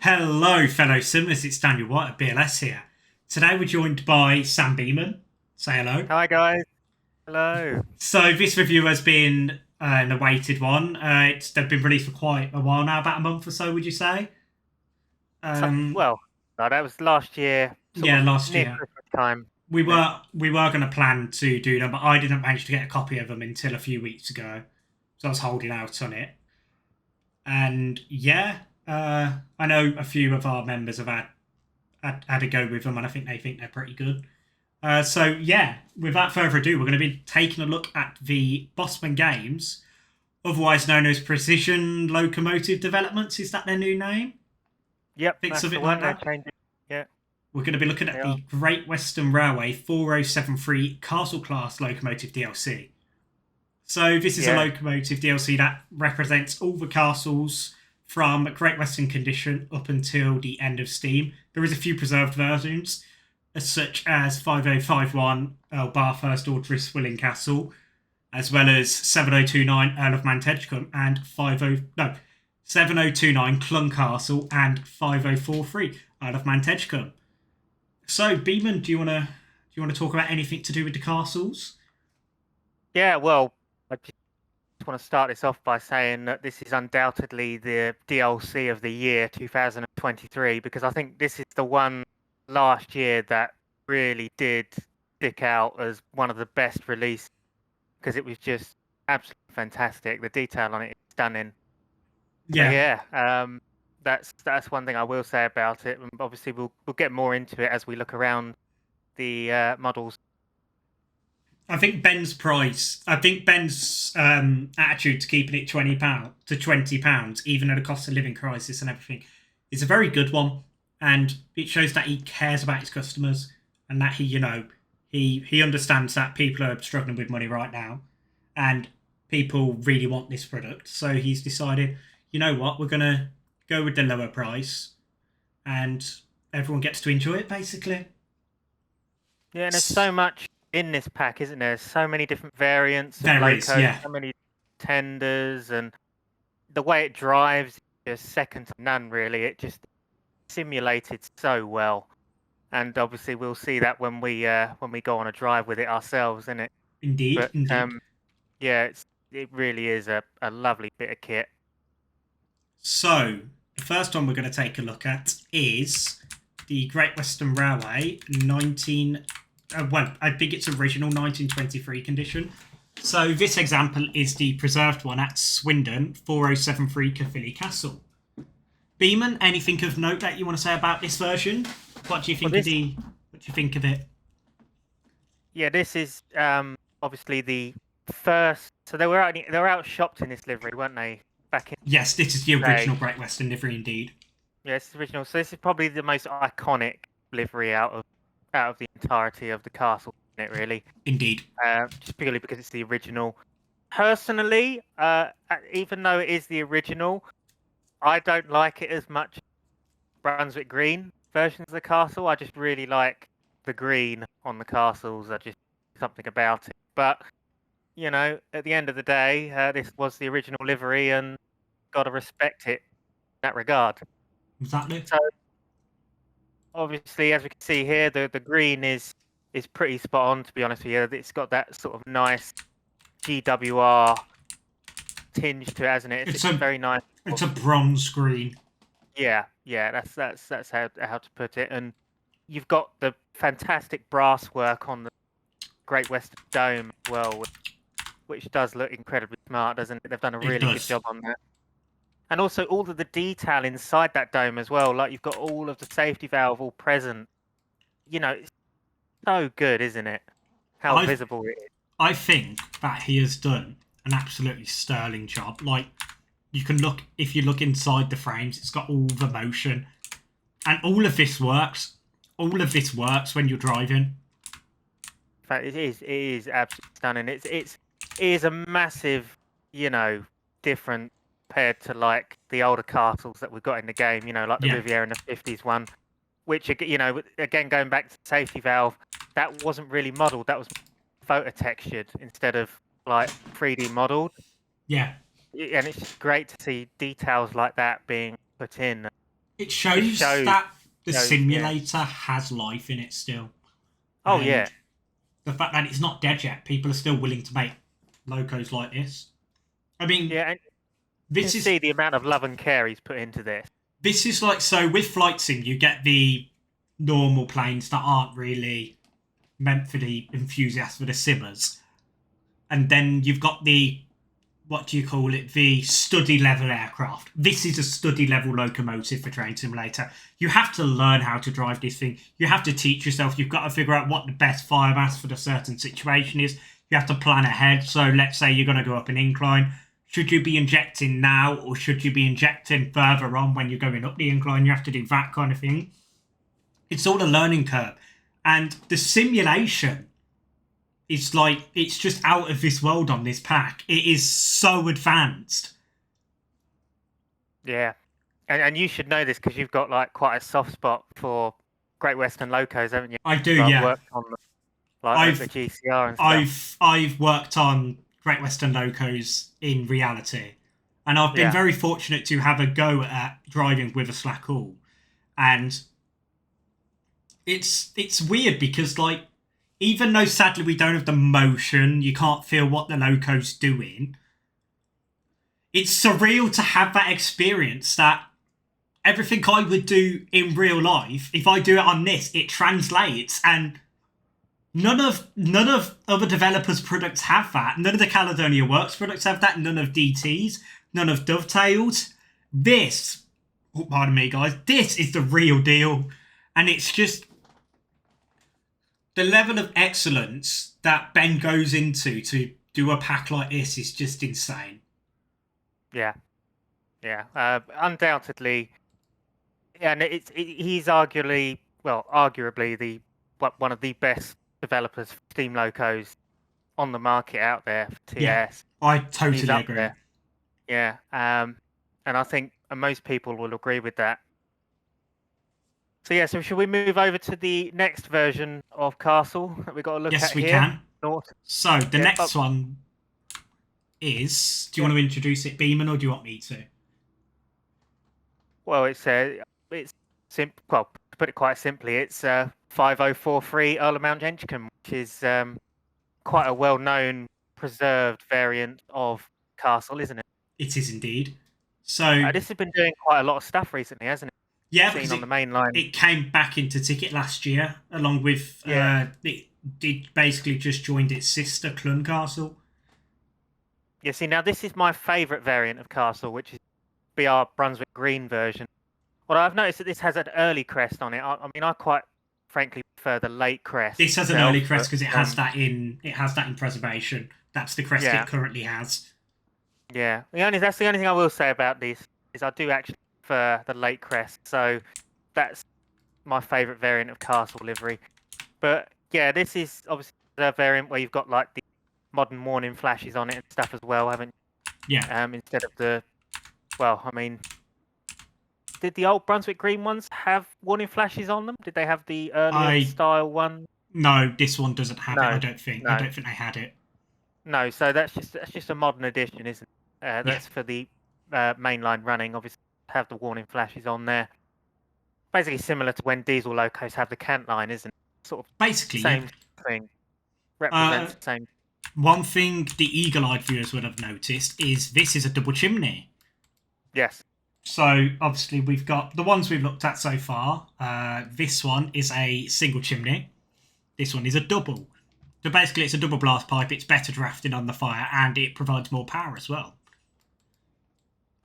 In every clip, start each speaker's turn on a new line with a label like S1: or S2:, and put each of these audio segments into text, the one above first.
S1: Hello, fellow simmers. It's Daniel Wyatt at BLS here. Today we're joined by Sam Beeman. Say hello.
S2: Hi guys. Hello.
S1: So this review has been an awaited one. They've been released for quite a while now, about a month or so, would you say?
S2: Well, no, that was last year.
S1: Yeah, last
S2: near
S1: year.
S2: Christmas time.
S1: We were going to plan to do them, but I didn't manage to get a copy of them until a few weeks ago, so I was holding out on it. And yeah, I know a few of our members have had a go with them, and I think they think they're pretty good. So yeah, without further ado, we're going to be taking a look at the Bossman Games, otherwise known as Precision Locomotive Developments. Is that their new name?
S2: Yep,
S1: Thinks
S2: that's
S1: of it
S2: the
S1: like
S2: one.
S1: that.
S2: Changed it. Yeah.
S1: We're going to be looking at the Great Western Railway 4073 Castle Class Locomotive DLC. So this is a locomotive DLC that represents all the castles from Great Western condition up until the end of Steam. There is a few preserved versions, such as 5051 Bathurst or Driswilling Castle, as well as 7029 Earl of Mantedgecombe and 7029 Clun Castle and 5043 Earl of Mantedgecombe. So, Beeman, do you want to talk about anything to do with the castles?
S2: Yeah, well, I just want to start this off by saying that this is undoubtedly the DLC of the year 2023, because I think this is the one last year that really did stick out as one of the best releases, because it was just absolutely fantastic. The detail on it is stunning.
S1: Yeah.
S2: So, that's one thing I will say about it. And obviously, we'll get more into it as we look around the models.
S1: I think Ben's attitude to keeping it £20 to £20, even at a cost of living crisis and everything, is a very good one, and it shows that he cares about his customers and that he understands that people are struggling with money right now, and people really want this product. So he's decided, you know what, we're gonna go with the lower price, and everyone gets to enjoy it basically.
S2: Yeah, and there's so much in this pack, isn't there? So many different variants.
S1: There is, yeah.
S2: So many tenders, and the way it drives is second to none, really. It just simulated so well, and obviously we'll see that when we go on a drive with it ourselves, isn't it?
S1: Indeed, indeed.
S2: Yeah, it really is a lovely bit of kit.
S1: So the first one we're going to take a look at is the Great Western Railway 19. I think it's original 1923 condition. So this example is the preserved one at Swindon 4073 Caerphilly Castle. Beeman, anything of note that you want to say about this version? What do you think of it?
S2: Yeah, this is obviously the first. So they were out shopped in this livery, weren't they? Back in.
S1: Yes, this is the original Great Western livery, indeed.
S2: Yes, it's original. So this is probably the most iconic livery out of the entirety of the castle, isn't it, really?
S1: Indeed.
S2: Just purely because it's the original. Personally, even though it is the original, I don't like it as much as Brunswick Green versions of the castle. I just really like the green on the castles. I just something about it. But at the end of the day, this was the original livery, and gotta respect it in that regard.
S1: Exactly.
S2: So obviously, as we can see here, the green is pretty spot on, to be honest with you. It's got that sort of nice GWR tinge to it, hasn't it? It's very nice.
S1: It's a bronze green.
S2: Yeah, that's how to put it. And you've got the fantastic brass work on the Great Western Dome as well, which does look incredibly smart, doesn't it? They've done a really good job on that. And also all of the detail inside that dome as well. Like, you've got all of the safety valve all present. It's so good, isn't it? How visible it is.
S1: I think that he has done an absolutely sterling job. Like, if you look inside the frames, it's got all the motion. And all of this works. All of this works when you're driving.
S2: In fact, it is absolutely stunning. It is a massive, different compared to like the older castles that we've got in the game, like the Riviera and the 50s one, which, again, going back to the safety valve, that wasn't really modelled. That was photo textured instead of like 3D modeled.
S1: Yeah.
S2: And it's just great to see details like that being put in.
S1: It shows that the
S2: shows,
S1: simulator has life in it still.
S2: Oh,
S1: And
S2: yeah.
S1: the fact that it's not dead yet, people are still willing to make locos like this. I mean,
S2: Yeah, and
S1: this
S2: you
S1: is
S2: can see the amount of love and care he's put into this.
S1: This is like, so with Flight Sim, you get the normal planes that aren't really meant for the enthusiasts, for the simmers. And then you've got the, what do you call it, the study level aircraft. This is a study level locomotive for Train Simulator. You have to learn how to drive this thing. You have to teach yourself. You've got to figure out what the best fire mass for the certain situation is. You have to plan ahead. So let's say you're going to go up an incline. Should you be injecting now, or should you be injecting further on when you're going up the incline? You have to do that kind of thing. It's all a learning curve. And the simulation is like, it's just out of this world on this pack. It is so advanced.
S2: Yeah. And you should know this because you've got like quite a soft spot for Great Western locos, haven't you?
S1: I do,
S2: like,
S1: yeah.
S2: Worked on the GCR and stuff.
S1: I've worked on Great Western locos in reality. And I've been very fortunate to have a go at driving with a slack haul. And it's weird because, like, even though sadly we don't have the motion, you can't feel what the loco's doing, it's surreal to have that experience that everything I would do in real life, if I do it on this, it translates. And none of other developers' products have that. None of the Caledonia Works products have that. None of DT's. None of Dovetail's. This, oh, pardon me, guys, this is the real deal. And it's just the level of excellence that Ben goes into to do a pack like this is just insane.
S2: Yeah. Undoubtedly. Yeah, and he's arguably the one of the best developers for steam locos on the market out there for TS.
S1: Yeah, I totally agree.
S2: There. Yeah, and I think most people will agree with that. So yeah, so should we move over to the next version of Castle that we got to look at here?
S1: Yes, we can. So the next one is. Do you want to introduce it, Beeman, or do you want me to?
S2: Well, it's simple. Well, to put it quite simply, it's 5043 Earl of Mount Gentrycombe, which is quite a well-known preserved variant of Castle, isn't it?
S1: It is indeed. So
S2: this has been doing quite a lot of stuff recently, hasn't it?
S1: Yeah,
S2: because on the main line.
S1: It came back into Ticket last year, along with it basically just joined its sister Clun Castle.
S2: Yeah, see, now this is my favourite variant of Castle, which is BR Brunswick Green version. Well, I've noticed that this has an early crest on it. I mean, I quite frankly prefer the late crest.
S1: This has an early crest because it has that in preservation. That's the crest it currently has.
S2: Yeah, that's the only thing I will say about this is I do actually prefer the late crest. So that's my favourite variant of Castle livery. But yeah, this is obviously the variant where you've got like the modern warning flashes on it and stuff as well, haven't you?
S1: Yeah.
S2: Instead of the, well, I mean, did the old Brunswick Green ones have warning flashes on them? Did they have the earlier style one?
S1: No, this one doesn't have it. I don't think.
S2: No.
S1: I don't think they had it.
S2: No, so that's just a modern edition, isn't it? That's for the mainline running. Obviously, have the warning flashes on there. Basically similar to when diesel locos have the cant line, isn't it? Sort of
S1: basically
S2: same thing. Represents the same.
S1: One thing the eagle-eyed viewers would have noticed is this is a double chimney.
S2: Yes.
S1: So obviously we've got the ones we've looked at so far. This one is a single chimney. This one is a double. So basically it's a double blast pipe. It's better drafting on the fire and it provides more power as well.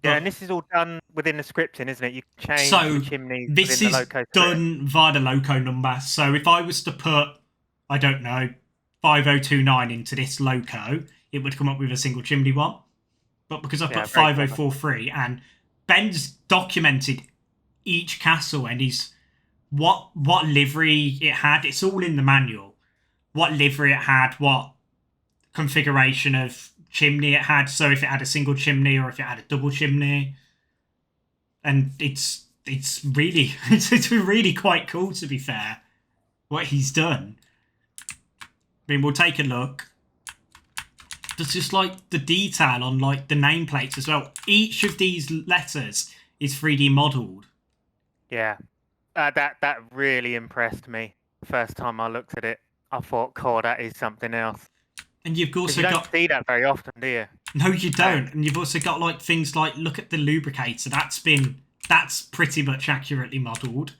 S2: Yeah, and this is all done within the scripting, isn't it? You can change the chimneys
S1: this
S2: within
S1: is
S2: the loco
S1: done via the loco number. So if I was to put, I don't know, 5029 into this loco, it would come up with a single chimney one. But because I put 5043 and Ben's documented each castle and what livery it had, it's all in the manual. What livery it had, what configuration of chimney it had, so if it had a single chimney or if it had a double chimney. And it's really it's really quite cool, to be fair, what he's done. mean, we'll take a look. There's just like the detail on like the nameplates as well. Each of these letters is 3D modelled.
S2: Yeah, that really impressed me. First time I looked at it, I thought, "Cool, that is something else."
S1: And you've also
S2: You don't
S1: got...
S2: see that very often, do you?
S1: No, you don't. And you've also got like things like, look at the lubricator. That's pretty much accurately modelled.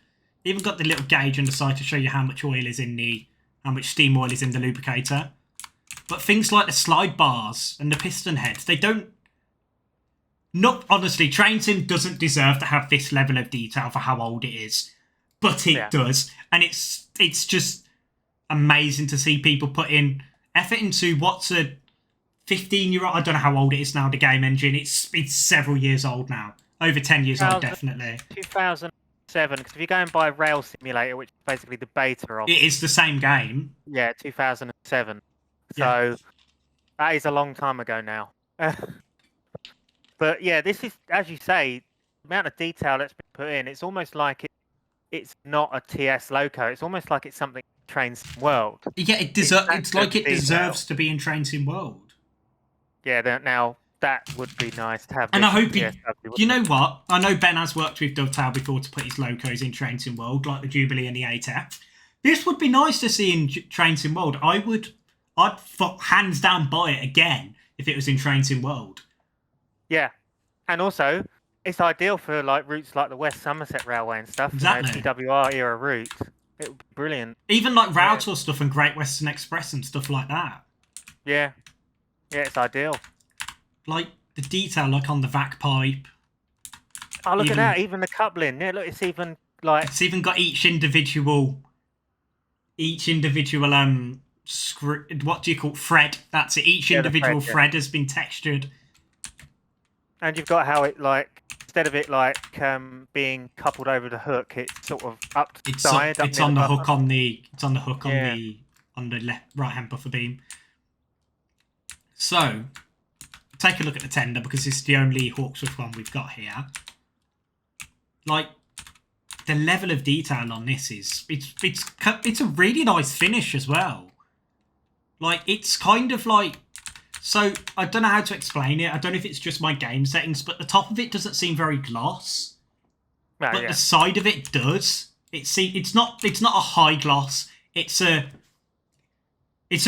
S1: Even got the little gauge on the side to show you how much steam oil is in the lubricator. But things like the slide bars and the piston heads, they don't... Not honestly, Train Sim doesn't deserve to have this level of detail for how old it is. But it does. And it's just amazing to see people put in effort into what's a 15-year-old... I don't know how old it is now, the game engine. It's several years old now. Over 10 years old, definitely.
S2: 2007, because if you go and buy Rail Simulator, which is basically the beta of...
S1: It is the same game.
S2: Yeah, 2007. So that is a long time ago now. But yeah, this is, as you say, the amount of detail that's been put in, it's almost like it's not a TS Loco. It's almost like it's something Train Sim World.
S1: Yeah, it's like it deserves to be in Train Sim World.
S2: Yeah, now that would be nice to have.
S1: And I hope you know what? I know Ben has worked with Dovetail before to put his locos in Train Sim World, like the Jubilee and the 8F. This would be nice to see in Train Sim World. I'd hands down buy it again if it was in Train Sim World.
S2: Yeah, and also it's ideal for like routes like the West Somerset Railway and stuff.
S1: Exactly.
S2: GWR era routes. It would be brilliant.
S1: Even like Rail Tour stuff and Great Western Express and stuff like that.
S2: Yeah, it's ideal.
S1: Like the detail, like on the vac pipe.
S2: Oh, look at that! Even the coupling. Yeah, look, it's even like
S1: it's even got each individual what do you call it? Thread? That's it. Each individual thread has been textured.
S2: And you've got how it like instead of it like being coupled over the hook, it's sort of up to the side.
S1: It's on the hook on the left right hand buffer beam. So take a look at the tender because it's the only Hawksworth one we've got here. Like the level of detail on this is it's a really nice finish as well. Like it's kind of like, so I don't know how to explain it. I don't know if it's just my game settings, but the top of it doesn't seem very gloss. But the side of it does. It's not a high gloss. It's a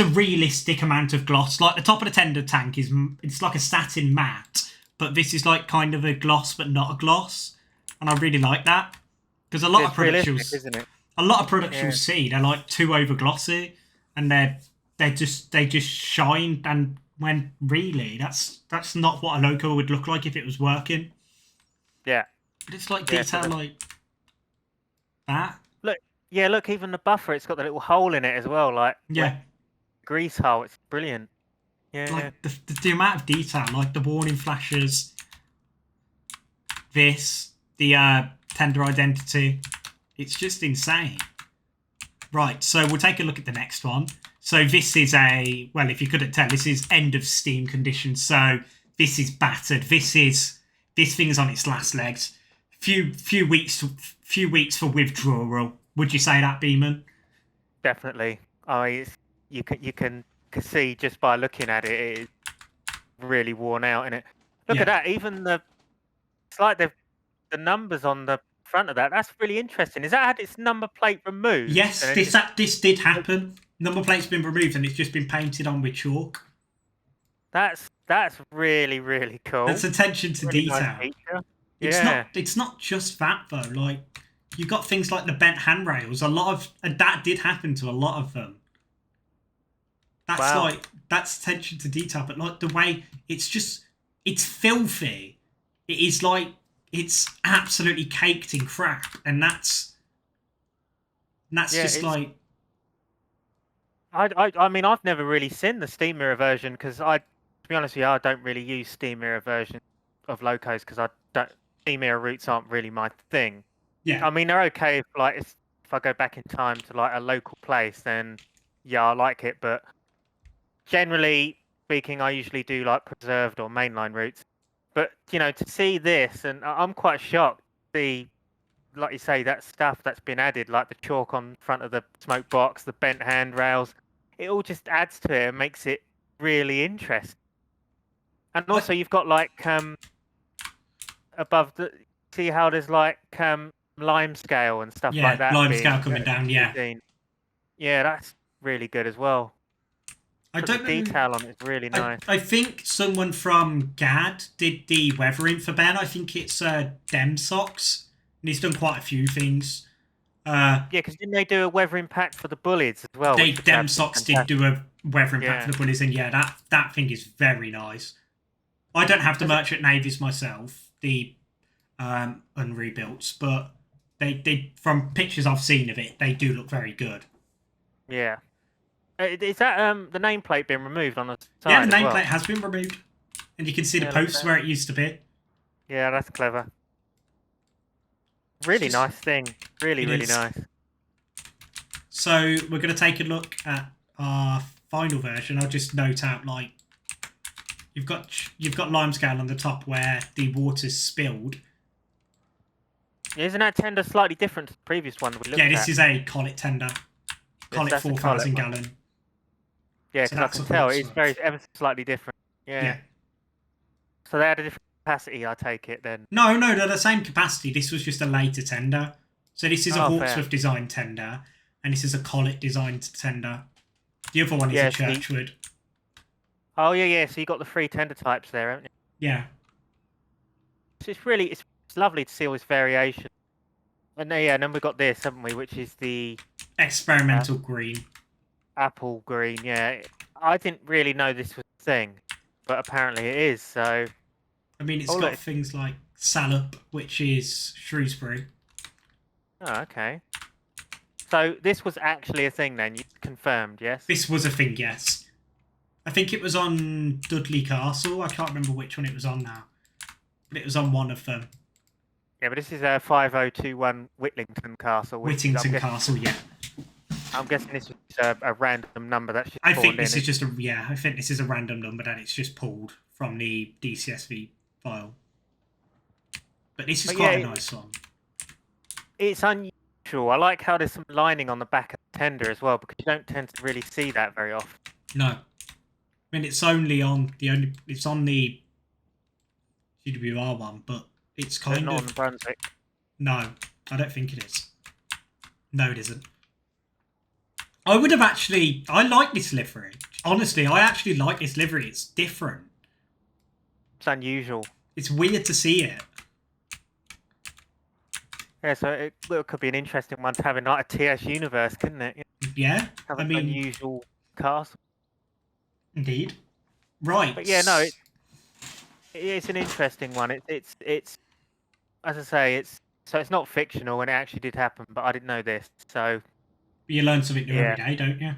S1: realistic amount of gloss. Like the top of the tender tank it's like a satin matte, but this is like kind of a gloss but not a gloss, and I really like that because a lot of products you'll see they're like too over glossy, and they just shine, and when really that's not what a loco would look like if it was working.
S2: Yeah,
S1: but it's like detail like that.
S2: Look, even the buffer, it's got the little hole in it as well, like grease hole. It's brilliant. Yeah,
S1: like the amount of detail, like the warning flashes, the tender identity, it's just insane. Right, so we'll take a look at the next one. So this is if you couldn't tell, this is end of steam condition. So this is battered. This thing's on its last legs. Few weeks for withdrawal. Would you say that, Beeman?
S2: Definitely. You can see just by looking at it, it is really worn out in it. Look at that. Even it's like the numbers on the front of that. That's really interesting. Is that had its number plate removed?
S1: Yes, this did happen. Number plate's been removed and it's just been painted on with chalk.
S2: That's really, really cool.
S1: That's attention to detail.
S2: Nice
S1: it's not just that though. Like you've got things like the bent handrails. That did happen to a lot of them. That's attention to detail, but like the way it's filthy. It is like it's absolutely caked in crap, and that's just like.
S2: I mean, I've never really seen the steam mirror version because to be honest with you, I don't really use steam mirror version of locos because steam mirror routes aren't really my thing.
S1: Yeah.
S2: I mean, they're okay if I go back in time to like a local place, then yeah, I like it. But generally speaking, I usually do like preserved or mainline routes. But to see this, and I'm quite shocked to see, like you say, that stuff that's been added, like the chalk on front of the smoke box, the bent handrails. it all just adds to it and makes it really interesting. And
S1: I-
S2: also, you've got like above the see how there's like lime scale and stuff like
S1: Yeah,
S2: that
S1: lime
S2: being
S1: scale coming down. Yeah,
S2: seen. Yeah, that's really good as well.
S1: I
S2: But the
S1: don't know.
S2: detail on it's really nice.
S1: I think someone from GAD did the weathering for Ben. I think it's Dem Socks, and he's done quite a few things.
S2: Yeah, because didn't they do a weathering pack for the bullies as well?
S1: They
S2: which was
S1: Dem
S2: absolutely
S1: Socks did
S2: fantastic.
S1: do a weathering pack
S2: Yeah.
S1: for the bullies, and yeah, that thing is very nice. I don't have the merchant navies myself, the unrebuilts, but they from pictures I've seen of it, they do look very good.
S2: Yeah. Is that the nameplate being removed on the side?
S1: Yeah, the
S2: as well?
S1: nameplate has been removed, and you can see the
S2: Yeah, look at
S1: posts
S2: that.
S1: where it used to be.
S2: Yeah, that's clever. Really
S1: just-
S2: nice thing. Really,
S1: It
S2: really
S1: is.
S2: nice.
S1: So we're going to take a look at our final version. I'll just note out like you've got limescale on the top where the water's spilled.
S2: Isn't that tender slightly different to the previous one that we looked
S1: Yeah,
S2: at?
S1: this is a collet tender. Collet
S2: that's a
S1: 4,000
S2: collet one.
S1: gallon.
S2: Yeah,
S1: So
S2: because I
S1: that's
S2: can
S1: a
S2: tell
S1: horse
S2: it's
S1: one.
S2: very ever so slightly different. Yeah.
S1: Yeah.
S2: So they had a different capacity, I take it then.
S1: No, they're the same capacity. This was just a later tender. So this is a Hawksworth design tender, and this is a collet designed tender. The other one is a Churchwood.
S2: Oh yeah. So you got the 3 tender types there, haven't you?
S1: Yeah.
S2: So it's lovely to see all this variation. And then we've got this, haven't we? Which is the
S1: Experimental green.
S2: apple green. Yeah, I didn't really know this was a thing, but apparently it is. So
S1: I mean, it's got things like Salop, which is Shrewsbury.
S2: Oh, okay. So this was actually a thing then, you confirmed, yes?
S1: This was a thing, yes. I think it was on Dudley Castle. I can't remember which one it was on now. But it was on one of them.
S2: Yeah, but this is a 5021 Whittington Castle.
S1: Whittington Castle, yeah.
S2: I'm guessing this was a random number that's just
S1: I think this is just I think this is a random number that it's just pulled from the DCSV file. But this is quite a nice one.
S2: It's unusual. I like how there's some lining on the back of the tender as well, because you don't tend to really see that very often.
S1: No. I mean, it's only on the GWR one, but it's kind of
S2: not on the Brunswick.
S1: No, I don't think it is. No, it isn't. I like this livery. Honestly, I actually like this livery. It's different.
S2: It's unusual.
S1: It's weird to see it.
S2: Yeah, so it could be an interesting one to have in like a TS universe, couldn't it?
S1: Yeah,
S2: have an unusual castle.
S1: Indeed. Right.
S2: But yeah, no, it's an interesting one. It's as I say, it's not fictional and it actually did happen, but I didn't know this, so
S1: you learn something new every day, don't you?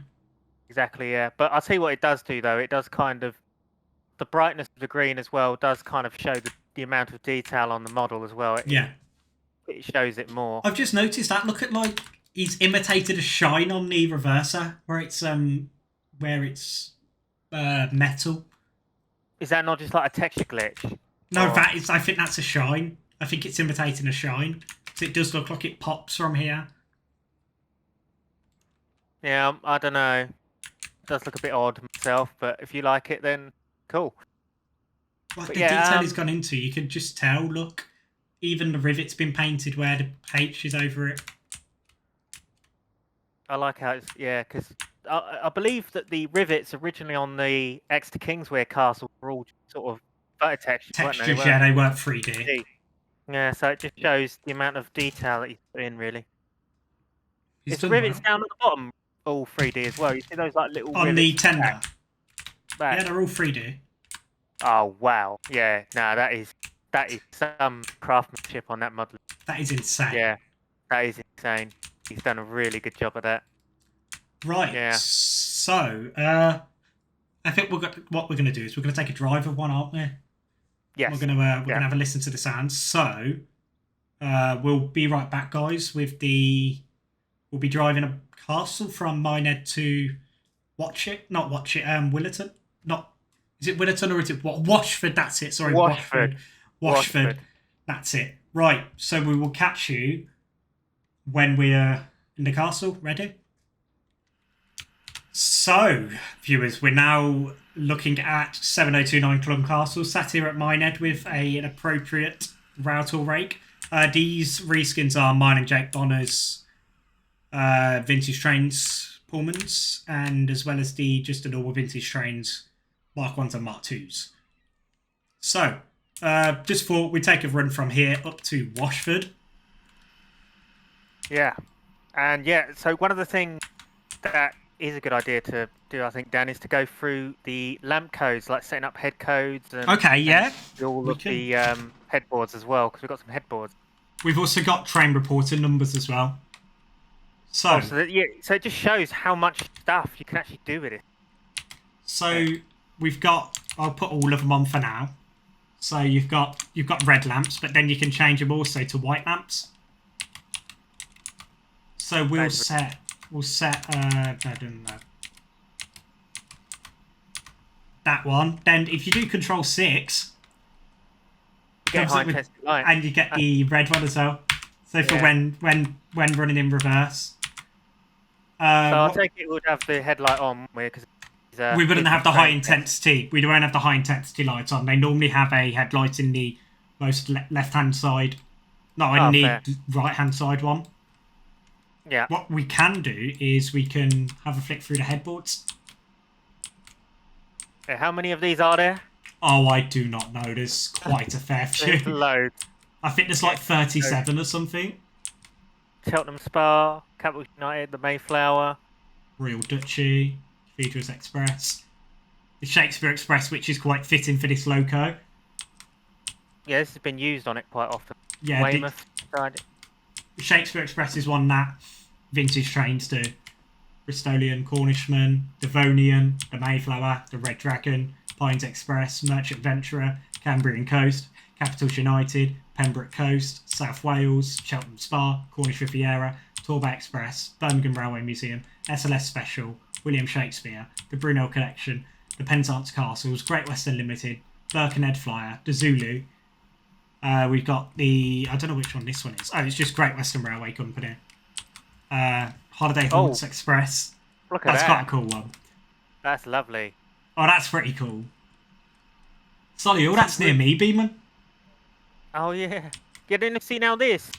S2: Exactly, yeah. But I'll tell you what it does do though. It does kind of the brightness of the green as well does kind of show the amount of detail on the model as well. It shows it more.
S1: I've just noticed that. Look at he's imitated a shine on the reverser where it's metal.
S2: Is that not just like a texture glitch?
S1: No, I think that's a shine. I think it's imitating a shine. So it does look like it pops from here.
S2: Yeah, I don't know. It does look a bit odd myself, but if you like it, then cool.
S1: Like the detail he's gone into, you can just tell. Look, even the rivet's been painted where the H is over it.
S2: I like how it's because I believe that the rivets originally on the Exeter Kingswear Castle were all sort of vertex textures.
S1: They weren't 3D.
S2: Yeah, so it just shows the amount of detail that he's put in, really. It's the rivets down at the bottom all 3D as well. You see those like little
S1: on the tender.
S2: Back.
S1: Yeah, they're all 3D.
S2: Oh wow! Yeah, no, that is some craftsmanship on that model.
S1: That is insane.
S2: Yeah, that is insane. He's done a really good job of that.
S1: Right.
S2: Yeah.
S1: So, I think what we're going to do is we're going to take a drive of one, aren't we?
S2: Yes.
S1: We're going to have a listen to the sounds. So, we'll be right back, guys. We'll be driving a castle from Minehead to Willerton. Is it Willerton or is it Washford? That's it. Sorry, Washford. That's it. Right. So we will catch you when we're in the castle. Ready? So, viewers, we're now looking at 7029 Clun Castle, sat here at Minehead with an appropriate route or rake. These reskins are mine and Jake Bonner's vintage trains Pullmans, and as well as just the normal vintage trains Mark 1s and Mark 2s. So, just thought we'd take a run from here up to Washford.
S2: Yeah. And yeah, so one of the things that is a good idea to do, I think, Dan, is to go through the lamp codes, like setting up head codes and,
S1: Okay, yeah.
S2: and all of the headboards as well, because we've got some headboards.
S1: We've also got train reporting numbers as well. So,
S2: so it just shows how much stuff you can actually do with it.
S1: So we've got, I'll put all of them on for now. So you've got red lamps, but then you can change them also to white lamps. So we'll set that one. Then if you do Control 6,
S2: you get high intensity light,
S1: and you get the red one as well. So for when running in reverse.
S2: So I'll take it would have the headlight on, because
S1: we wouldn't have the high intensity. We won't have the high intensity lights on. They normally have a headlight in the most left hand side, not in the right hand side one.
S2: Yeah.
S1: What we can do is we can have a flick through the headboards.
S2: How many of these are there?
S1: Oh, I do not know. There's quite a fair few.
S2: There's loads.
S1: I think there's like 37 or something.
S2: Cheltenham Spa, Capital United, the Mayflower,
S1: Royal Duchy, Cathedrals Express, the Shakespeare Express, which is quite fitting for this loco.
S2: Yeah, this has been used on it quite often.
S1: Yeah,
S2: Weymouth
S1: the Shakespeare Express is one that vintage trains do. Bristolian, Cornishman, Devonian, the Mayflower, the Red Dragon, Pines Express, Merchant Venturer, Cambrian Coast, Capitals United, Pembroke Coast, South Wales, Cheltenham Spa, Cornish Riviera, Torbay Express, Birmingham Railway Museum, SLS Special, William Shakespeare, the Brunel Collection, the Penzance Castles, Great Western Limited, Birkenhead Flyer, the Zulu. We've got the, I don't know which one this one is. Oh, it's just Great Western Railway Company. Holiday Haunts Express.
S2: Look at
S1: that's
S2: that.
S1: Quite a cool one.
S2: That's lovely.
S1: Oh, that's pretty cool. Solly, that's near me, Beeman.
S2: Oh yeah. Didn't see now this.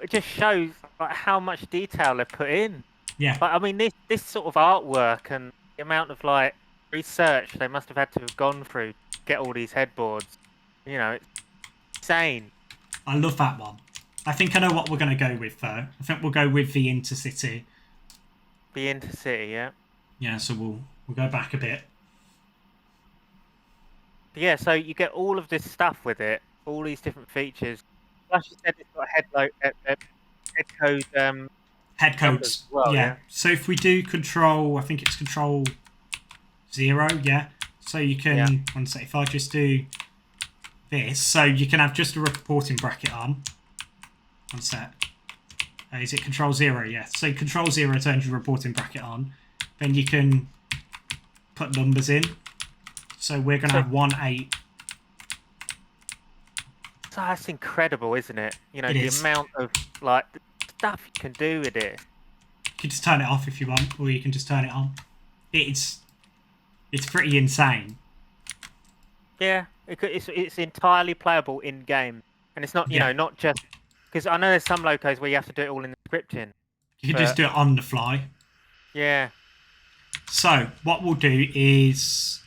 S2: It just shows like how much detail they put in.
S1: Yeah.
S2: Like, I mean, this sort of artwork and the amount of like research they must have had to have gone through to get all these headboards. You know, it's insane.
S1: I love that one. I think I know what we're going to go with, though. I think we'll go with the Intercity.
S2: The Intercity, yeah.
S1: Yeah, so we'll go back a bit.
S2: Yeah, so you get all of this stuff with it, all these different features. Plus, you said it's got head code.
S1: Head codes.
S2: Well, yeah.
S1: So if we do control, I think it's control 0. Yeah. So you can. One sec. If I just do this, so you can have just a reporting bracket on. One sec. Is it control 0? Yeah. So control 0 turns your reporting bracket on. Then you can put numbers in. So we're going to have 1, 8.
S2: So that's incredible, isn't it? You know,
S1: the
S2: amount of like stuff you can do with it.
S1: You can just turn it off if you want, or you can just turn it on. It's pretty insane.
S2: Yeah, it's entirely playable in game, and it's not you know not just because I know there's some locos where you have to do it all in the scripting.
S1: You can just do it on the fly.
S2: Yeah.
S1: So what we'll do is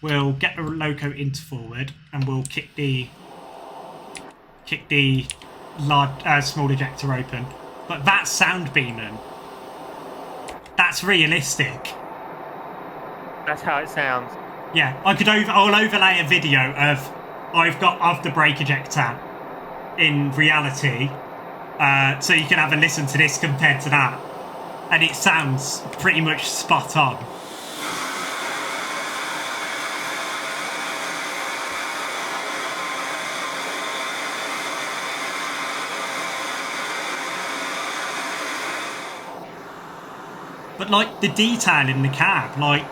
S1: we'll get the loco into forward, and we'll kick the large small ejector open. But that sound beaming, that's realistic.
S2: That's how it sounds.
S1: Yeah, I'll overlay a video of the brake ejector in reality, so you can have a listen to this compared to that, and it sounds pretty much spot on. But like the detail in the cab, like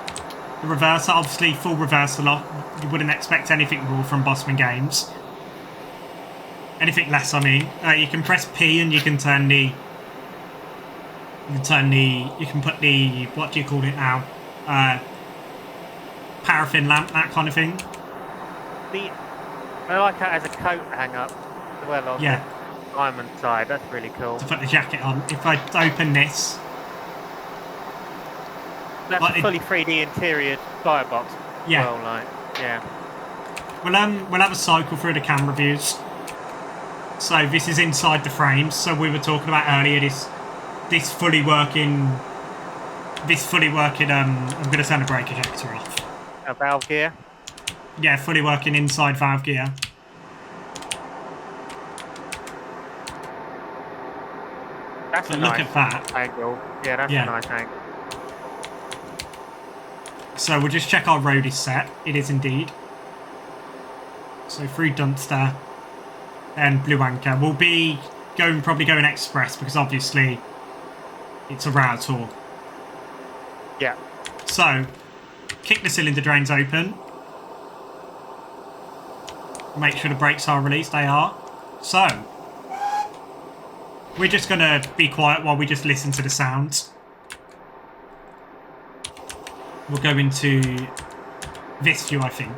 S1: the reverser, obviously full reversal lock. You wouldn't expect anything more from Bossman Games. Anything less, I mean. You can press P and you can turn the. You can put the, what do you call it now? paraffin lamp, that kind of thing.
S2: I like that as a coat hang up as well on
S1: Yeah.
S2: the diamond side. That's really cool.
S1: To put the jacket on. If I open this,
S2: That's
S1: like
S2: a fully 3D interior firebox.
S1: Yeah.
S2: Well, like, yeah.
S1: We'll have a cycle through the camera views. So this is inside the frames. So we were talking about earlier this fully working. I'm going to turn the brake ejector off.
S2: A valve gear.
S1: Yeah, fully working inside valve gear.
S2: That's a
S1: Look
S2: nice
S1: at that.
S2: angle. Yeah, that's a nice angle.
S1: So we'll just check our road is set. It is indeed. So through Dunster and Blue Anchor. We'll be probably going express because obviously it's a rail tour.
S2: Yeah.
S1: So kick the cylinder drains open. Make sure the brakes are released. They are. So we're just going to be quiet while we just listen to the sounds. We'll go into this view, I think.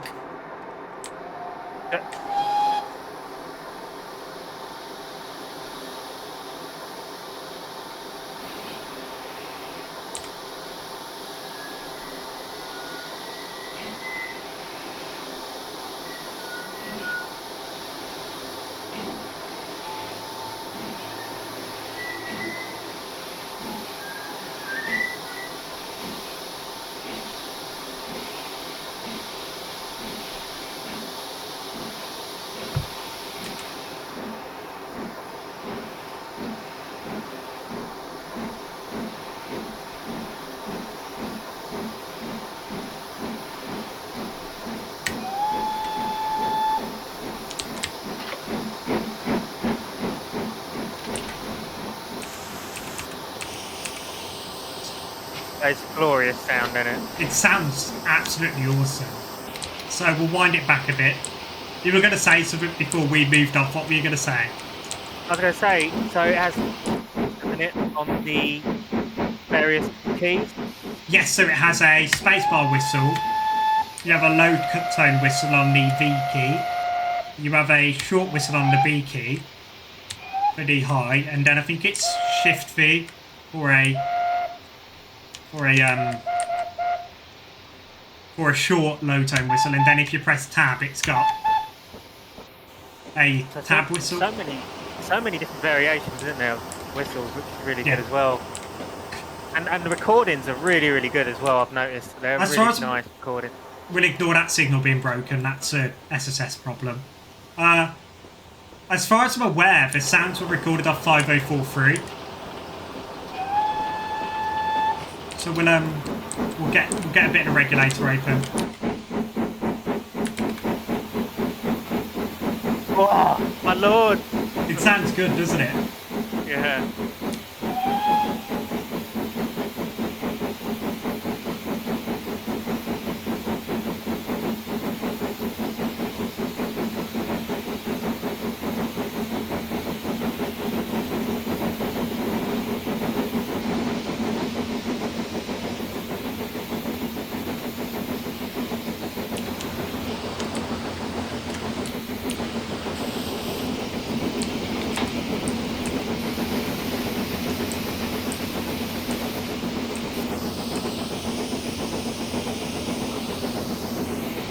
S2: It's a glorious sound in it.
S1: It sounds absolutely awesome. So we'll wind it back a bit. You were going to say something before we moved off. What were you going to say?
S2: I was going to say, so it has a minute on the various keys.
S1: Yes, so it has a spacebar whistle. You have a low cut tone whistle on the V key. You have a short whistle on the B key for the high, and then I think it's Shift V for a short low tone whistle, and then if you press tab, it's got a tab whistle.
S2: So many different variations, isn't there, of whistles, which is really good as well. And the recordings are really, really good as well. I've noticed they're really nice recordings.
S1: We'll ignore that signal being broken. That's a SSS problem. As far as I'm aware, the sounds were recorded off 5043. So we'll get a bit of regulator open.
S2: Oh my lord!
S1: It sounds good, doesn't it?
S2: Yeah.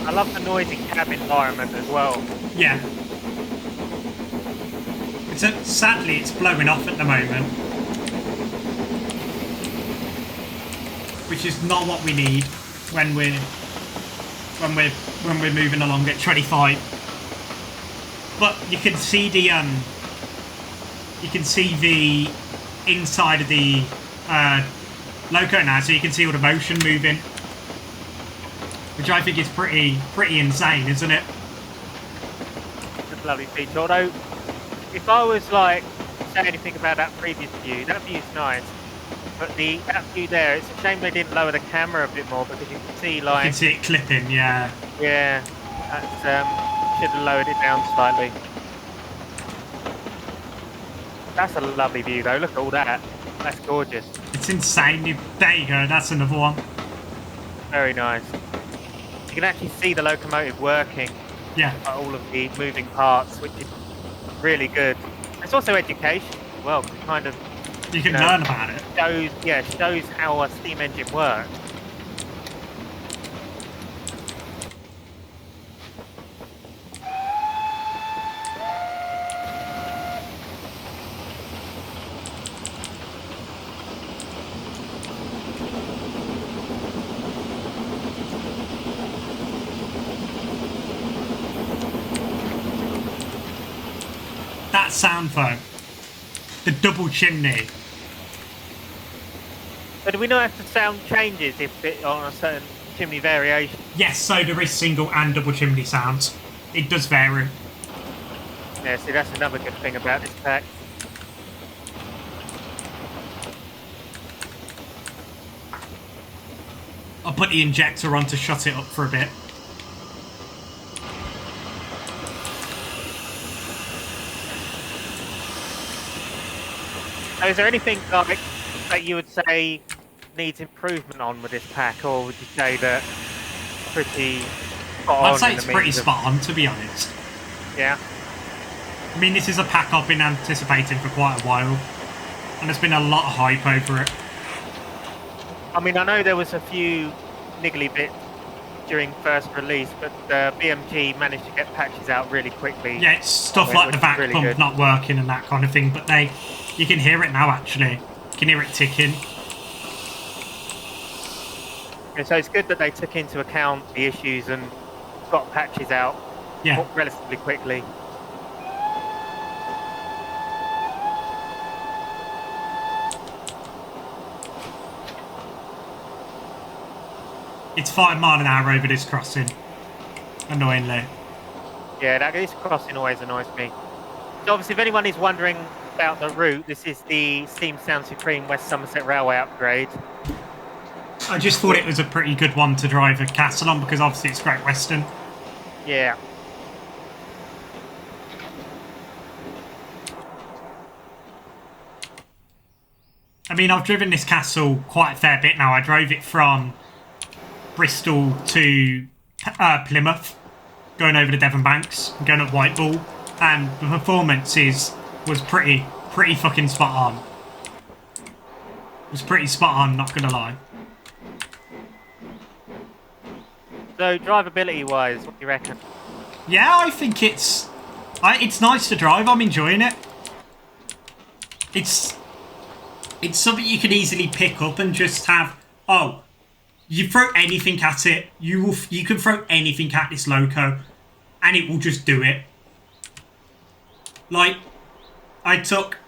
S2: I love the noisy cab environment as well.
S1: Yeah. Sadly, it's blowing off at the moment, which is not what we need when we're moving along at 25. But you can see the inside of the loco now, so you can see all the motion moving. Which I think is pretty insane, isn't it?
S2: It's a lovely feature. Although, if I was like say anything about that previous view, that view's nice. But that view there, it's a shame they didn't lower the camera a bit more because you can see like
S1: you can see it clipping, yeah.
S2: Yeah, that should have lowered it down slightly. That's a lovely view though. Look at all that. That's gorgeous.
S1: It's insane. There you go. That's another one.
S2: Very nice. You can actually see the locomotive working.
S1: Yeah.
S2: All of the moving parts, which is really good. It's also education as well. Kind of.
S1: You can learn about it.
S2: Shows how a steam engine works.
S1: That sound though, the double chimney.
S2: But do we know if the sound changes if it on a certain chimney variation?
S1: Yes, so there is single and double chimney sounds. It does vary.
S2: Yeah, see, that's another good thing about this pack.
S1: I'll put the injector on to shut it up for a bit.
S2: So is there anything like that you would say needs improvement on with this pack, or would you say that pretty spot on?
S1: I'd say it's pretty spot on, to be honest.
S2: Yeah.
S1: I mean, this is a pack I've been anticipating for quite a while, and there's been a lot of hype over it.
S2: I mean, I know there was a few niggly bits during first release, but BMG managed to get patches out really quickly.
S1: Yeah, it's stuff like the vac pump not working and that kind of thing, but you can hear it now, actually. You can hear it ticking.
S2: And so it's good that they took into account the issues and got patches out relatively quickly.
S1: It's 5 miles an hour over this crossing, annoyingly.
S2: Yeah, this crossing always annoys me. So obviously, if anyone is wondering about the route, this is the Steam Sound Supreme West Somerset Railway upgrade.
S1: I just thought it was a pretty good one to drive a castle on because obviously it's Great Western.
S2: Yeah.
S1: I mean, I've driven this castle quite a fair bit now. I drove it from Bristol to Plymouth, going over the Devon Banks, going up Whiteball, and the performance was pretty fucking spot on. It was pretty spot on, not gonna lie.
S2: So drivability-wise, what do you reckon?
S1: Yeah, I think it's nice to drive. I'm enjoying it. It's something you can easily pick up and just have. Oh, you throw anything at it. You can throw anything at this loco, and it will just do it. Like, I took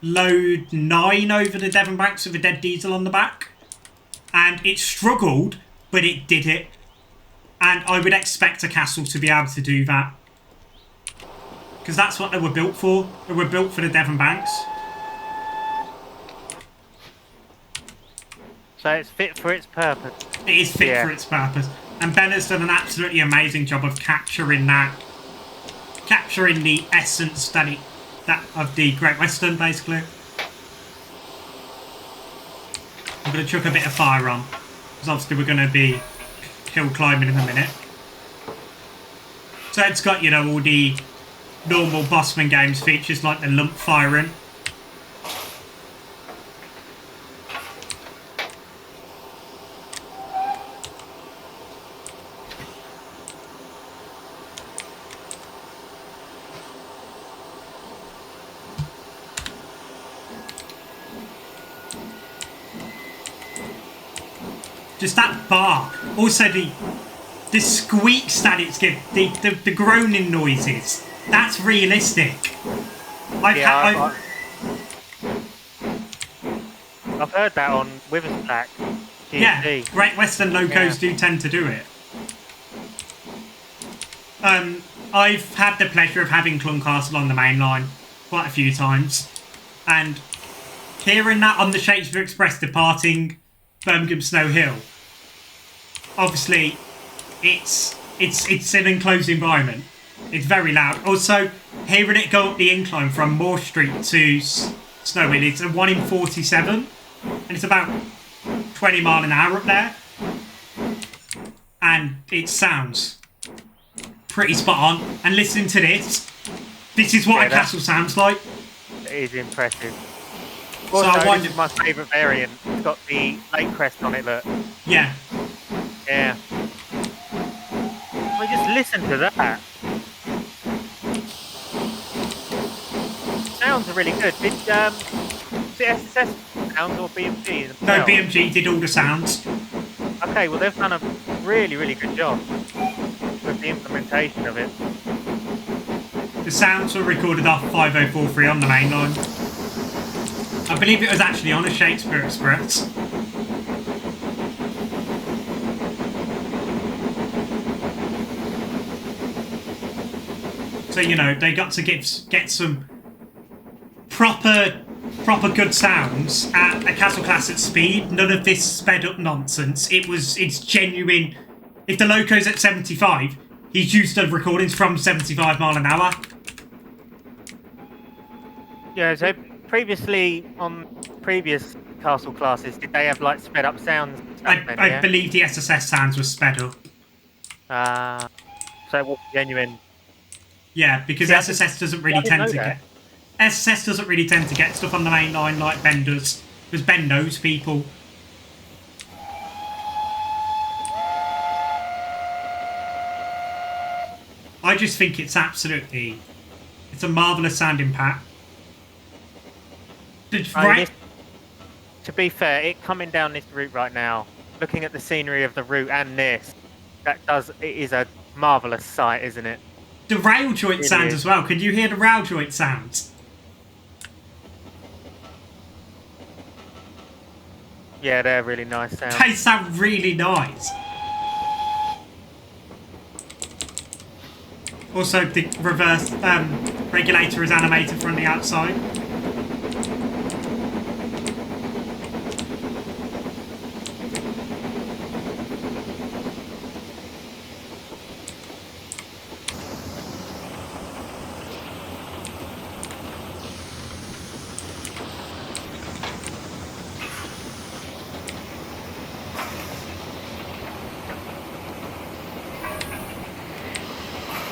S1: load 9 over the Devon Banks with a dead diesel on the back, and it struggled, but it did it. And I would expect a castle to be able to do that. Because that's what they were built for. They were built for the Devon Banks.
S2: So it's fit for its purpose.
S1: It is fit for its purpose. And Ben has done an absolutely amazing job of capturing that. Capturing the essence that of the Great Western, basically. I'm going to chuck a bit of fire on. Because obviously we're going to be hill climbing in a minute. So it's got, you know, all the normal Bossman Games features like the lump firing. Just that bar. Also the squeaks that it's giving, the groaning noises. That's realistic.
S2: I've heard that on Withers Pack.
S1: Yeah, Great Western locos do tend to do it. I've had the pleasure of having Cluncastle on the main line quite a few times, and hearing that on the Shakespeare Express departing Birmingham Snow Hill. Obviously, it's an enclosed environment. It's very loud. Also, hearing it go up the incline from Moore Street to Snow Hill, it's a 1 in 47, and it's about 20 miles an hour up there. and it sounds pretty spot on. And listening to this is what a castle sounds like.
S2: It is impressive.
S1: So
S2: Also,
S1: I wonder...
S2: this is my favourite variant. It's got the lake crest on it, look.
S1: Yeah.
S2: Yeah. Well, just listen to that. Sounds are really good. Did the SSS sounds or BMG themselves?
S1: No, BMG did all the sounds.
S2: Okay, well they've done a really, really good job with the implementation of it.
S1: The sounds were recorded off 5043 on the main line. I believe it was actually on a Shakespeare Express. So, you know, they got to get some proper good sounds at a Castle Class at speed. None of this sped up nonsense. It's genuine. If the loco's at 75, he's used the recordings from 75 mile an hour.
S2: Yeah, so previously on previous Castle Classes, did they have like sped up sounds?
S1: I believe the SSS sounds were sped up.
S2: So it was genuine.
S1: Yeah, because SSS doesn't really tend to get... SSS doesn't really tend to get stuff on the main line like Ben does. Because Ben knows people. I just think it's absolutely... It's a marvellous sounding pack. Right?
S2: To be fair, it coming down this route right now, looking at the scenery of the route and this, it is a marvellous sight, isn't it?
S1: The rail joint sounds as well. Can you hear the rail joint sounds?
S2: Yeah, they're really nice sounds.
S1: They sound really nice. Also, the reverse regulator is animated from the outside.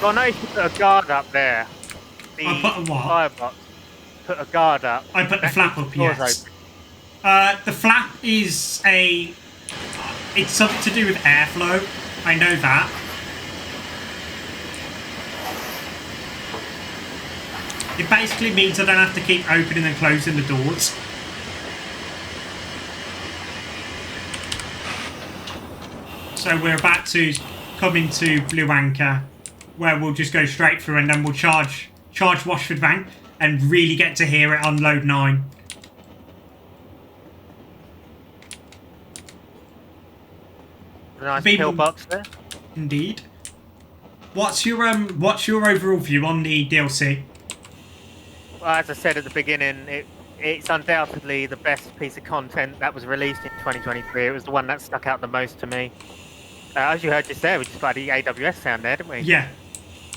S2: Well, I noticed you put a guard up there.
S1: I put a what?
S2: Firebox. Put a guard up.
S1: I put the flap up, yes. The flap is a... It's something to do with airflow. I know that. It basically means I don't have to keep opening and closing the doors. So we're about to come into Blue Anchor, where we'll just go straight through and then we'll charge Washford Bank and really get to hear it on load 9.
S2: A nice pillbox there.
S1: Indeed. What's your overall view on the DLC?
S2: Well, as I said at the beginning, it's undoubtedly the best piece of content that was released in 2023. It was the one that stuck out the most to me. As you heard just there, we just got the AWS sound there, didn't we?
S1: Yeah.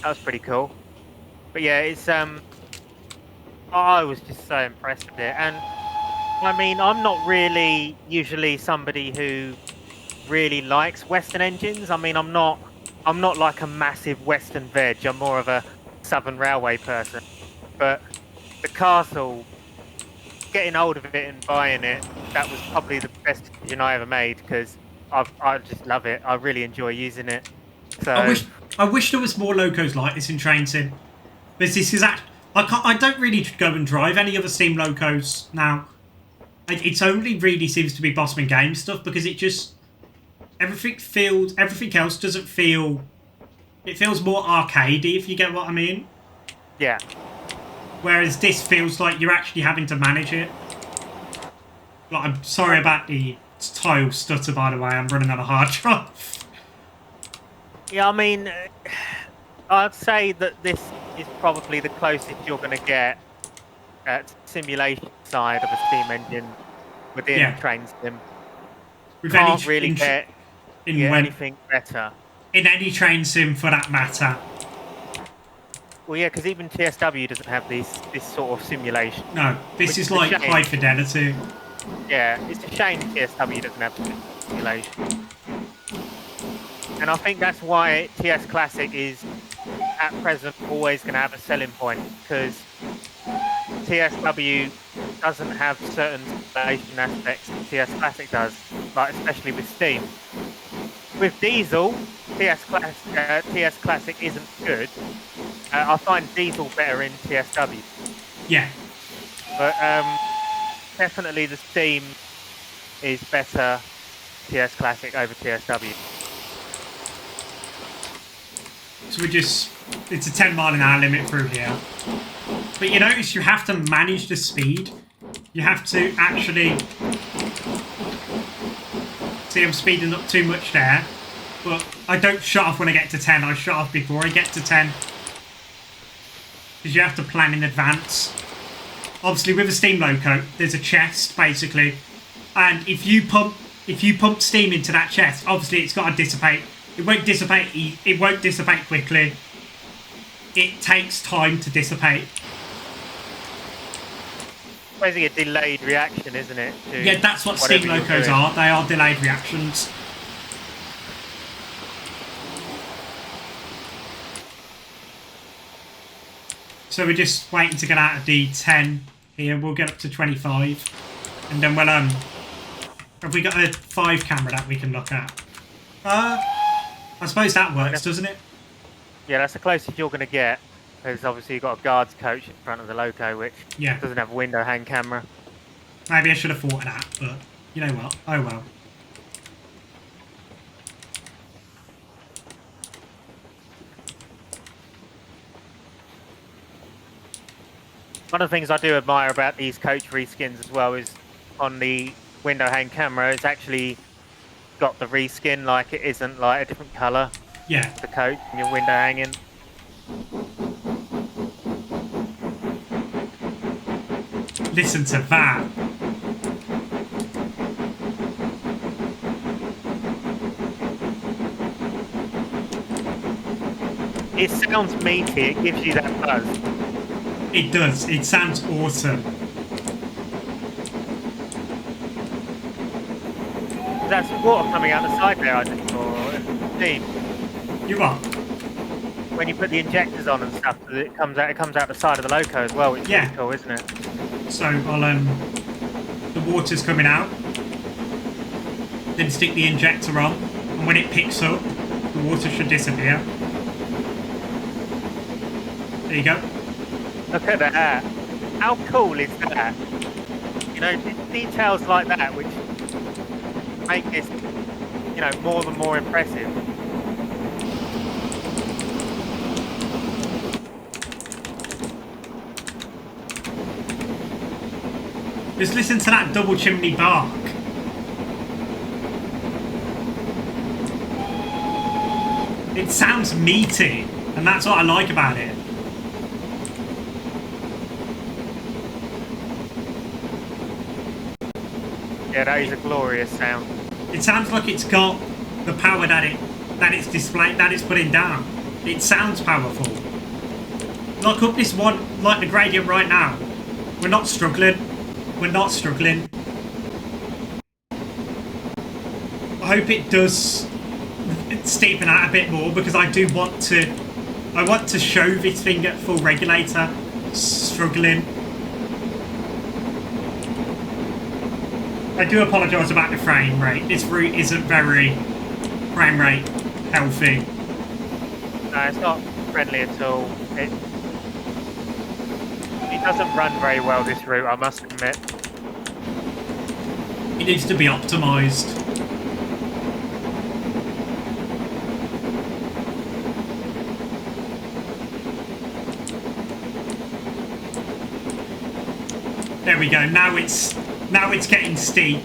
S2: That was pretty cool. But yeah, it's I was just so impressed with it. And I mean, I'm not really usually somebody who really likes Western engines. I mean, I'm not like a massive Western veg. I'm more of a Southern Railway person. But the Castle, getting hold of it and buying it, that was probably the best decision I ever made, because I just love it. I really enjoy using it. So
S1: I wish there was more locos like this in Train Sim. Because this is I don't really go and drive any other Steam locos now. It's only really seems to be Bossman Games stuff, because it just everything else doesn't feel. It feels more arcadey, if you get what I mean.
S2: Yeah.
S1: Whereas this feels like you're actually having to manage it. Like, I'm sorry about the tile stutter, by the way. I'm running on a hard drive.
S2: Yeah, I mean, I'd say that this is probably the closest you're going to get at simulation side of a steam engine within Train Sim. Can't really get anything better.
S1: In any Train Sim, for that matter.
S2: Well, yeah, because even TSW doesn't have this sort of simulation.
S1: No, this is like high fidelity.
S2: Yeah, it's a shame TSW doesn't have this simulation. And I think that's why TS Classic is, at present, always going to have a selling point, because TSW doesn't have certain installation aspects that TS Classic does, like especially with Steam. With Diesel, TS Classic isn't good. I find Diesel better in TSW.
S1: Yeah.
S2: But definitely the Steam is better TS Classic over TSW.
S1: So it's a 10-mile-an-hour limit through here. But you notice you have to manage the speed. You have to actually... See, I'm speeding up too much there. But I don't shut off when I get to 10. I shut off before I get to 10. Because you have to plan in advance. Obviously, with a steam loco, there's a chest, basically. And if you pump steam into that chest, obviously it's got to dissipate. It won't dissipate. It won't dissipate quickly. It takes time to dissipate.
S2: Basically a delayed reaction, isn't it?
S1: Yeah, that's what steam locos are. They are delayed reactions. So we're just waiting to get out of the 10 here. We'll get up to 25. And then we'll, have we got a 5 camera that we can look at? I suppose that works, doesn't it?
S2: Yeah, that's the closest you're going to get. Because obviously you've got a guard's coach in front of the loco, which doesn't have a window hang camera.
S1: Maybe I should have thought of that, but you know what? Oh well.
S2: One of the things I do admire about these coach reskins as well is on the window hang camera, it's actually got the reskin, like it isn't like a different colour.
S1: Yeah.
S2: The coach and your window hanging.
S1: Listen to that.
S2: It sounds meaty, it gives you that buzz.
S1: It does, it sounds awesome.
S2: That's water coming out the side there, I think, or steam.
S1: You what?
S2: When you put the injectors on and stuff, it comes out the side of the loco as well, which is cool, isn't it?
S1: So I'll the water's coming out. Then stick the injector on, and when it picks up, the water should disappear. There you go.
S2: Look at that. How cool is that? You know, details like that which make this, you know, more impressive.
S1: Just listen to that double chimney bark. It sounds meaty, and that's what I like about it.
S2: Yeah, that is a glorious sound.
S1: It sounds like it's got the power that it's displayed, that it's putting down. It sounds powerful. Look up this one, like the gradient right now. We're not struggling. We're not struggling. I hope it does steepen out a bit more, because I want to show this thing at full regulator struggling. I do apologise about the frame rate. This route isn't very frame rate healthy.
S2: No, it's not friendly at all. It doesn't run very well, this route, I must admit.
S1: It needs to be optimised. There we go. Now it's getting steep.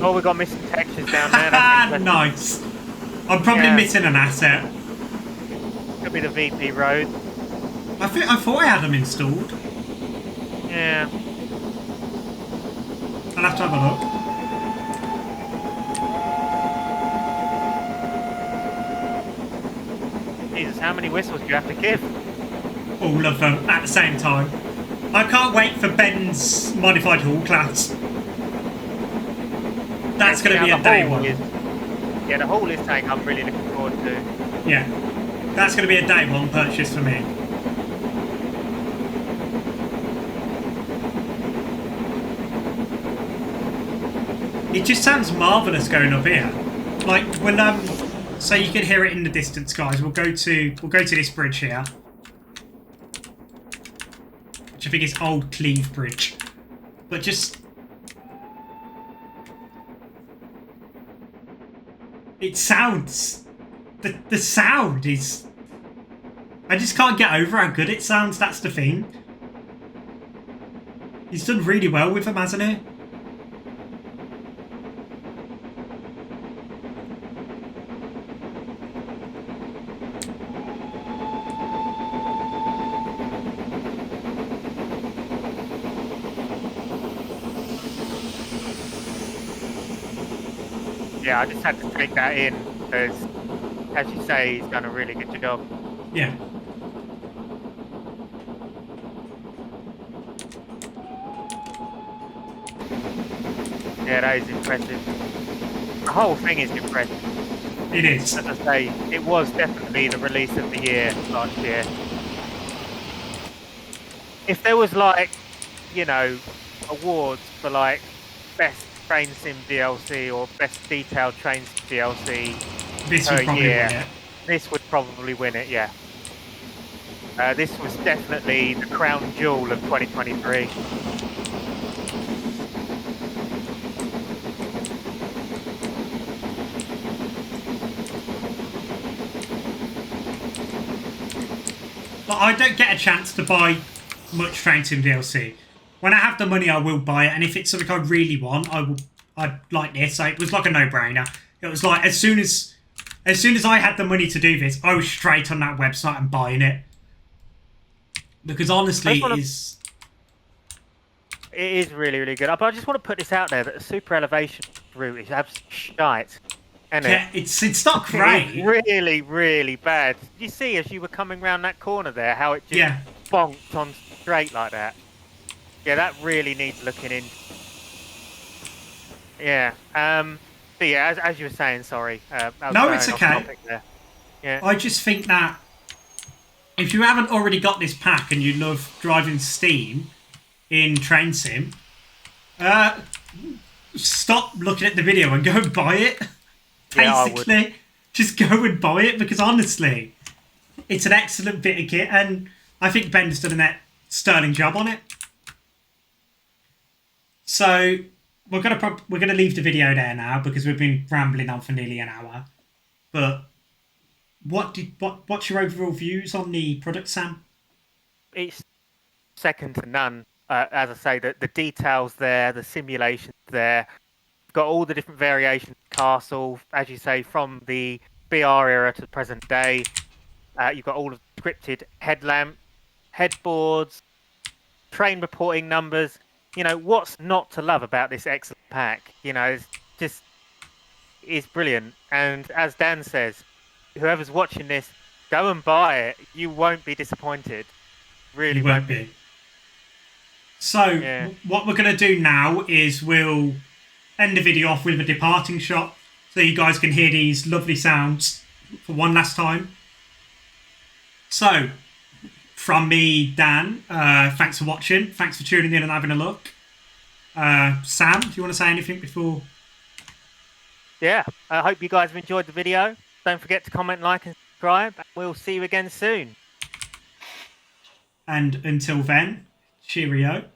S2: Oh, we got missing textures down there.
S1: Nice. I'm probably missing an asset.
S2: Could be the VP road.
S1: I thought I had them installed.
S2: Yeah.
S1: I'll have to have a look.
S2: Jesus, how many whistles do you have to give?
S1: All of them at the same time. I can't wait for Ben's modified hall class. That's going to be a day one.
S2: Yeah, the hall is something I'm really looking forward to.
S1: Yeah, that's going to be a day one purchase for me. It just sounds marvellous going up here. Like, we'll so you can hear it in the distance, guys. We'll go to this bridge here, which I think is Old Cleve Bridge. But just, it sounds, the sound is, I just can't get over how good it sounds. That's the thing. He's done really well with them, hasn't he?
S2: Yeah, I just had to take that in because, as you say, he's done a really good job.
S1: Yeah.
S2: Yeah, that is impressive. The whole thing is impressive.
S1: It is.
S2: As I say, it was definitely the release of the year last year. If there was, like, you know, awards for, like, best train sim DLC or best detailed train sim DLC
S1: This
S2: per
S1: would probably
S2: year,
S1: win it.
S2: this would probably win it, yeah. This was definitely the crown jewel of 2023.
S1: But I don't get a chance to buy much Train Sim DLC. When I have the money, I will buy it, and if it's something I really want, I'd like this. So it was like a no-brainer. It was like as soon as I had the money to do this, I was straight on that website and buying it. Because honestly, it
S2: is really, really good. But I just want to put this out there that the super elevation route is absolutely shite.
S1: Yeah, it's not great.
S2: It's really, really bad. Did you see as you were coming round that corner there how it just bonked on straight like that? Yeah, that really needs looking in. Yeah. But yeah, as you were saying, sorry.
S1: No, it's okay.
S2: Yeah.
S1: I just think that if you haven't already got this pack and you love driving Steam in Train Sim, stop looking at the video and go and buy it. Basically, just go and buy it because honestly, it's an excellent bit of kit, and I think Ben's done a sterling job on it. So we're gonna leave the video there now because we've been rambling on for nearly an hour. But what's your overall views on the product, Sam?
S2: It's second to none. As I say, the details there, the simulations there. Got all the different variations of castle, as you say, from the BR era to the present day. You've got all of the scripted headlamp, headboards, train reporting numbers. You know, what's not to love about this excellent pack? You know, it's brilliant. And as Dan says, whoever's watching this, go and buy it. You won't be disappointed. Really won't be.
S1: So what we're going to do now is we'll end the video off with a departing shot so you guys can hear these lovely sounds for one last time. So, from me, Dan, thanks for watching. Thanks for tuning in and having a look. Sam, do you want to say anything before?
S2: Yeah, I hope you guys have enjoyed the video. Don't forget to comment, like and subscribe. We'll see you again soon.
S1: And until then, cheerio.